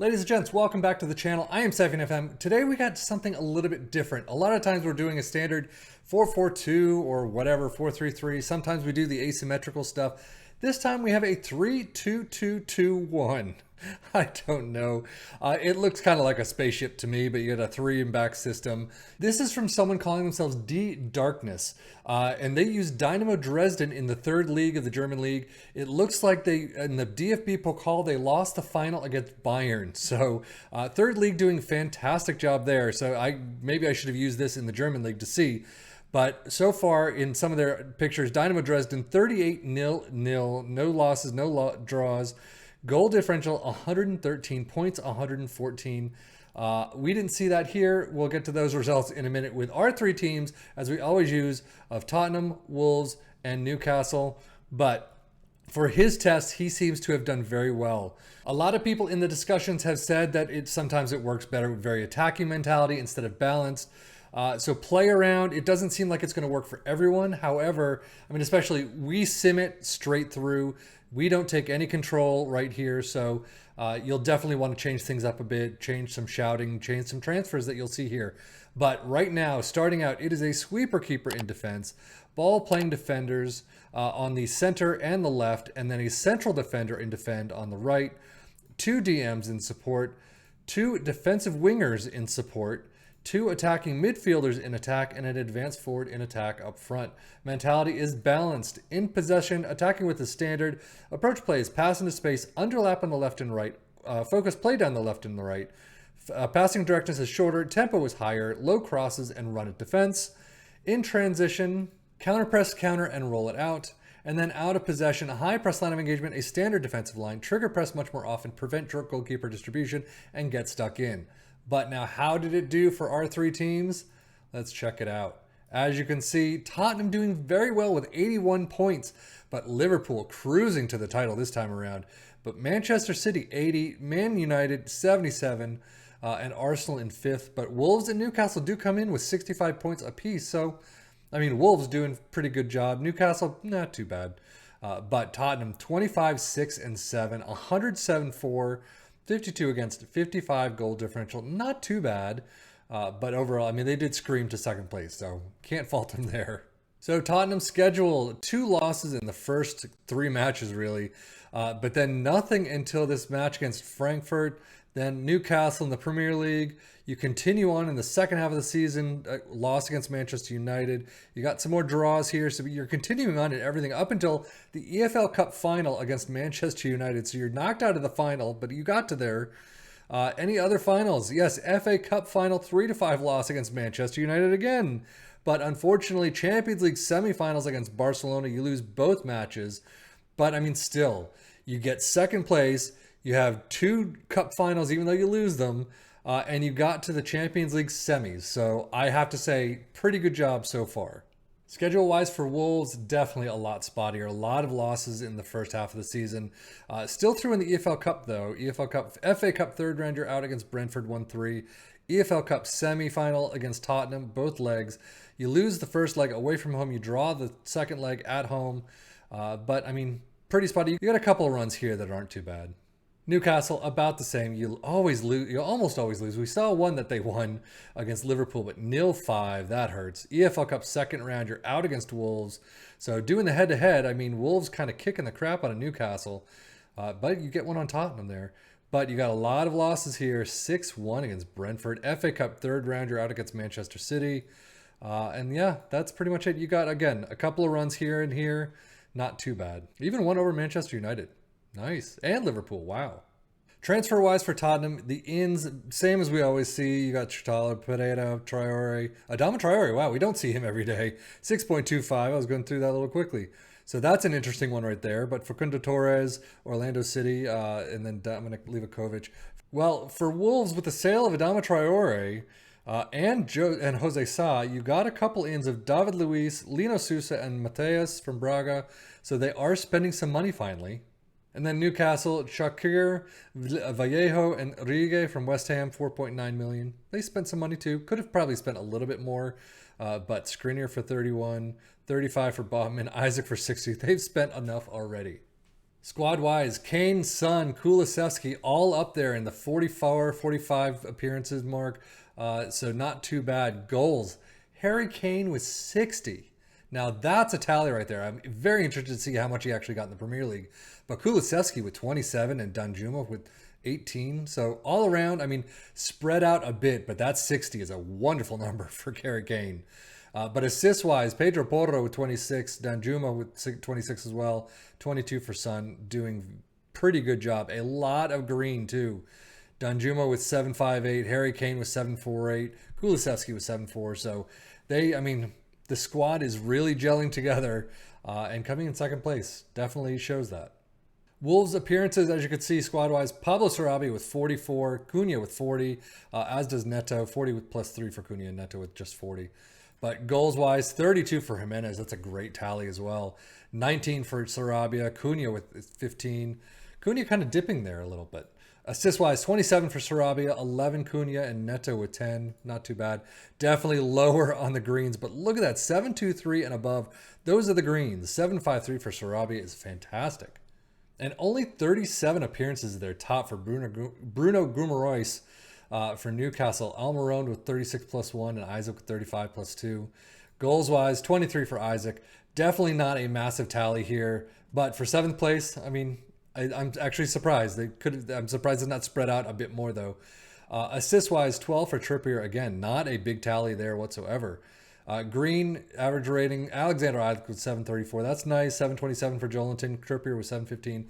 Ladies and gents, welcome back to the channel. I am SevenFM. Today we got something a little bit different. A lot of times we're doing a standard 4-4-2 or whatever, 4-3-3. Sometimes we do the asymmetrical stuff. This time we have a 3-2-2-2-1. I don't know. It looks kind of like a spaceship to me, but you got a 3 and back system. This is from someone calling themselves DDarRkNeSs, and they use Dynamo Dresden in the 3rd league of the German league. It looks like they, in the DFB Pokal, they lost the final against Bayern. So 3rd league doing a fantastic job there. So maybe I should have used this in the German league to see. But so far in some of their pictures, Dynamo Dresden 38-0, no losses, no draws. Goal differential 113 points, 114. We didn't see that here. We'll get to those results in a minute with our 3 teams, as we always use, of Tottenham, Wolves, and Newcastle. But for his test, he seems to have done very well. A lot of people in the discussions have said that sometimes it works better with very attacking mentality instead of balanced. So play around. It doesn't seem like it's going to work for everyone. However, I mean, especially we sim it straight through. We don't take any control right here. So you'll definitely want to change things up a bit, change some shouting, change some transfers that you'll see here. But right now, starting out, it is a sweeper keeper in defense, ball playing defenders on the center and the left, and then a central defender in defend on the right, 2 DMs in support, 2 defensive wingers in support, 2 attacking midfielders in attack, and an advanced forward in attack up front. Mentality is balanced. In possession, attacking with the standard. Approach plays, pass into space, underlap on the left and right. Focus play down the left and the right. Passing directness is shorter, tempo is higher, low crosses, and run at defense. In transition, counter press, counter, and roll it out. And then out of possession, a high press line of engagement, a standard defensive line, trigger press much more often, prevent goalkeeper distribution, and get stuck in. But now, how did it do for our 3 teams? Let's check it out. As you can see, Tottenham doing very well with 81 points, but Liverpool cruising to the title this time around. But Manchester City 80, Man United 77, and Arsenal in 5th. But Wolves and Newcastle do come in with 65 points apiece. So, I mean, Wolves doing a pretty good job. Newcastle, not too bad. But Tottenham 25, 6, and 7, 107-4. 52 against 55 goal differential. Not too bad. But overall, I mean, they did scream to 2nd place, so can't fault them there. So Tottenham's schedule, 2 losses in the first 3 matches, really. But then nothing until this match against Frankfurt. Then Newcastle in the Premier League. You continue on in the second half of the season, loss against Manchester United. You got some more draws here, so you're continuing on in everything up until the EFL Cup final against Manchester United. So you're knocked out of the final, but you got to there. Any other finals? Yes, FA Cup final, 3-5 loss against Manchester United again. But unfortunately, Champions League semifinals against Barcelona, you lose both matches. But I mean, still, you get 2nd place. You have 2 cup finals, even though you lose them. And you got to the Champions League semis. So I have to say, pretty good job so far. Schedule-wise for Wolves, definitely a lot spottier. A lot of losses in the first half of the season. Still through in the EFL Cup, though. EFL Cup, FA Cup 3rd round, you're out against Brentford 1-3. EFL Cup semi-final against Tottenham, both legs. You lose the first leg away from home. You draw the 2nd leg at home. But, I mean, pretty spotty. You got a couple of runs here that aren't too bad. Newcastle, about the same. You always lose. You almost always lose. We saw one that they won against Liverpool, but 0-5, that hurts. EFL Cup 2nd round, you're out against Wolves. So doing the head-to-head, I mean, Wolves kind of kicking the crap out of Newcastle. But you get one on Tottenham there. But you got a lot of losses here. 6-1 against Brentford. FA Cup 3rd round, you're out against Manchester City. And yeah, that's pretty much it. You got, again, a couple of runs here and here. Not too bad. Even one over Manchester United. Nice. And Liverpool. Wow. Transfer-wise for Tottenham, the ins, same as we always see. You got Chitala, Pereira, Traore. Adama Traore, wow, we don't see him every day. 6.25. I was going through that a little quickly. So that's an interesting one right there. But Facundo Torres, Orlando City, and then Dominic Livakovic. Well, for Wolves, with the sale of Adama Traore and Jose Sa, you got a couple ins of David Luiz, Lino Sousa, and Mateus from Braga. So they are spending some money finally. And then Newcastle, Shakir, Vallejo, and Rigue from West Ham, 4.9 million. They spent some money too. Could have probably spent a little bit more, but Skriniar for 31, 35 for Botman, Isaac for 60. They've spent enough already. Squad wise, Kane, Son, Kulisevsky, all up there in the 44, 45 appearances mark. So not too bad. Goals, Harry Kane with 60. Now that's a tally right there. I'm very interested to see how much he actually got in the Premier League. But Kulisevsky with 27 and Danjuma with 18. So all around, I mean, spread out a bit, but that 60 is a wonderful number for Harry Kane. But assist-wise, Pedro Porro with 26, Danjuma with 26 as well, 22 for Son, doing pretty good job. A lot of green, too. Danjuma with 7.58, Harry Kane with 7.48, Kulisevsky with 7.4. So the squad is really gelling together and coming in second place. Definitely shows that. Wolves appearances, as you can see, squad-wise, Pablo Sarabia with 44, Cunha with 40, as does Neto, 40 with +3 for Cunha, and Neto with just 40. But goals-wise, 32 for Jimenez. That's a great tally as well. 19 for Sarabia. Cunha with 15. Cunha kind of dipping there a little bit. Assist-wise, 27 for Sarabia, 11 Cunha, and Neto with 10. Not too bad. Definitely lower on the greens, but look at that. 7-2-3 and above. Those are the greens. 7-5-3 for Sarabia is fantastic. And only 37 appearances there, top for Bruno Guimaraes. For Newcastle, Almiron with 36 +1 and Isaac with 35 +2. Goals-wise, 23 for Isaac. Definitely not a massive tally here, but for 7th place, I mean, I'm actually surprised. I'm surprised it's not spread out a bit more though. Assist-wise, 12 for Trippier. Again, not a big tally there whatsoever. Green average rating, Alexander Isaac with 7.34. That's nice. 7.27 for Joelinton. Trippier with 7.15.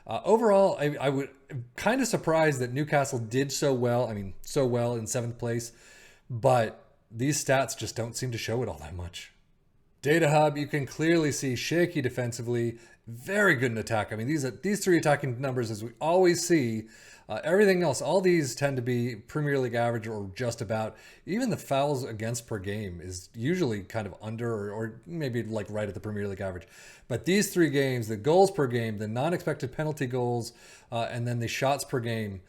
Overall, I would kind of surprised that Newcastle did so well. I mean, so well in 7th place, but these stats just don't seem to show it all that much. Data Hub, you can clearly see shaky defensively, very good in attack. I mean, these three attacking numbers, as we always see. Everything else, all these tend to be Premier League average or just about. Even the fouls against per game is usually kind of under or maybe like right at the Premier League average. But these 3 games, the goals per game, the non-expected penalty goals, and then the shots per game,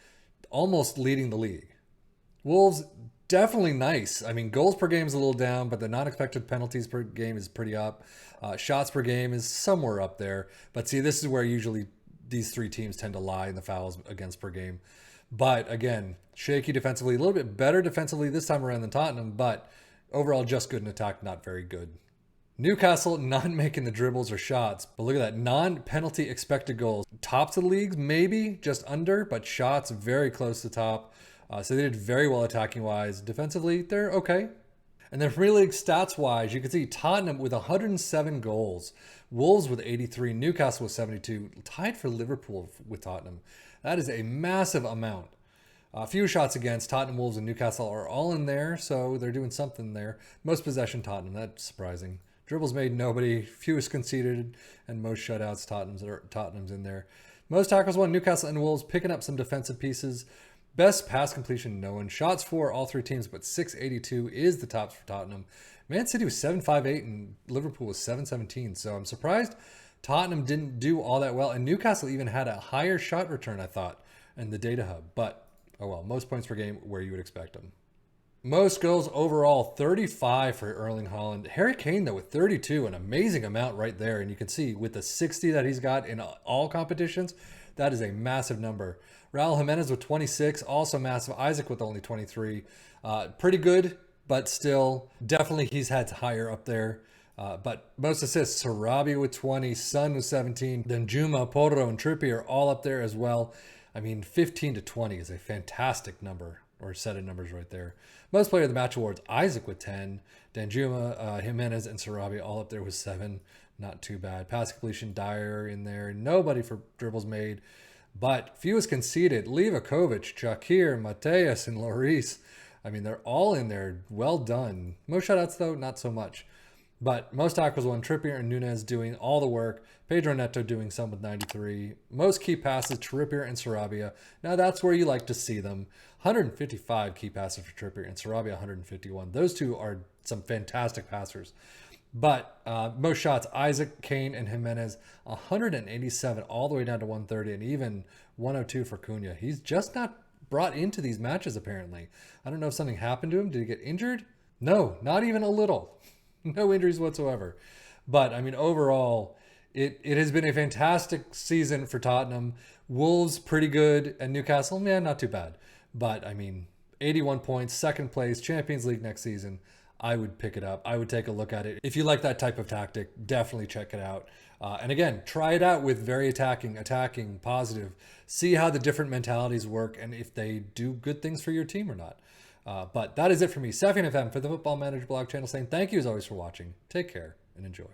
almost leading the league. Wolves, definitely nice. I mean, goals per game is a little down, but the non-expected penalties per game is pretty up. Shots per game is somewhere up there. But see, this is where usually these 3 teams tend to lie in the fouls against per game. But again, shaky defensively, a little bit better defensively this time around than Tottenham, but overall just good in attack, not very good. Newcastle not making the dribbles or shots, but look at that, non-penalty expected goals. Tops of the leagues, maybe just under, but shots very close to top. So they did very well attacking wise. Defensively, they're okay. And then Premier League stats wise, you can see Tottenham with 107 goals, Wolves with 83, Newcastle with 72, tied for Liverpool with Tottenham. That is a massive amount. A few shots against, Tottenham, Wolves, and Newcastle are all in there, so they're doing something there. Most possession, Tottenham, that's surprising. Dribbles made, nobody. Fewest conceded, and most shutouts, Tottenham's in there. Most tackles won, Newcastle and Wolves picking up some defensive pieces. Best pass completion, no one. Shots for all 3 teams, but 682 is the tops for Tottenham. Man City was 758 and Liverpool was 717. So I'm surprised Tottenham didn't do all that well. And Newcastle even had a higher shot return, I thought, in the data hub. But, oh well, most points per game where you would expect them. Most goals overall, 35 for Erling Haaland. Harry Kane, though, with 32, an amazing amount right there. And you can see with the 60 that he's got in all competitions, that is a massive number. Raul Jimenez with 26, also massive. Isaac with only 23. Pretty good, but still, definitely he's had higher up there. But most assists, Sarabia with 20, Son with 17, Danjuma, Porro, and Trippier all up there as well. I mean, 15 to 20 is a fantastic number, or set of numbers right there. Most player of the match awards, Isaac with 10, Danjuma, Jimenez, and Sarabia all up there with 7. Not too bad. Pass completion, Dyer in there. Nobody for dribbles made. But fewest conceded, Livakovic, Shakir, Mateus, and Lloris. I mean, they're all in there. Well done. Most shutouts, though, not so much. But most tackles won, Trippier and Nunez doing all the work. Pedro Neto doing some with 93. Most key passes, Trippier and Sarabia. Now that's where you like to see them. 155 key passes for Trippier and Sarabia 151. Those two are some fantastic passers. But most shots, Isaac, Kane, and Jimenez, 187 all the way down to 130, and even 102 for Cunha. He's just not brought into these matches, apparently. I don't know if something happened to him. Did he get injured? No, not even a little. No injuries whatsoever. But, I mean, overall, It has been a fantastic season for Tottenham. Wolves pretty good, and Newcastle, man, not too bad. But I mean, 81 points, second place, Champions League next season. I would pick it up. I would take a look at it. If you like that type of tactic, definitely check it out. And again, try it out with very attacking, positive. See how the different mentalities work and if they do good things for your team or not. But that is it for me, Safian FM, for the Football Manager blog channel, saying thank you as always for watching. Take care and enjoy.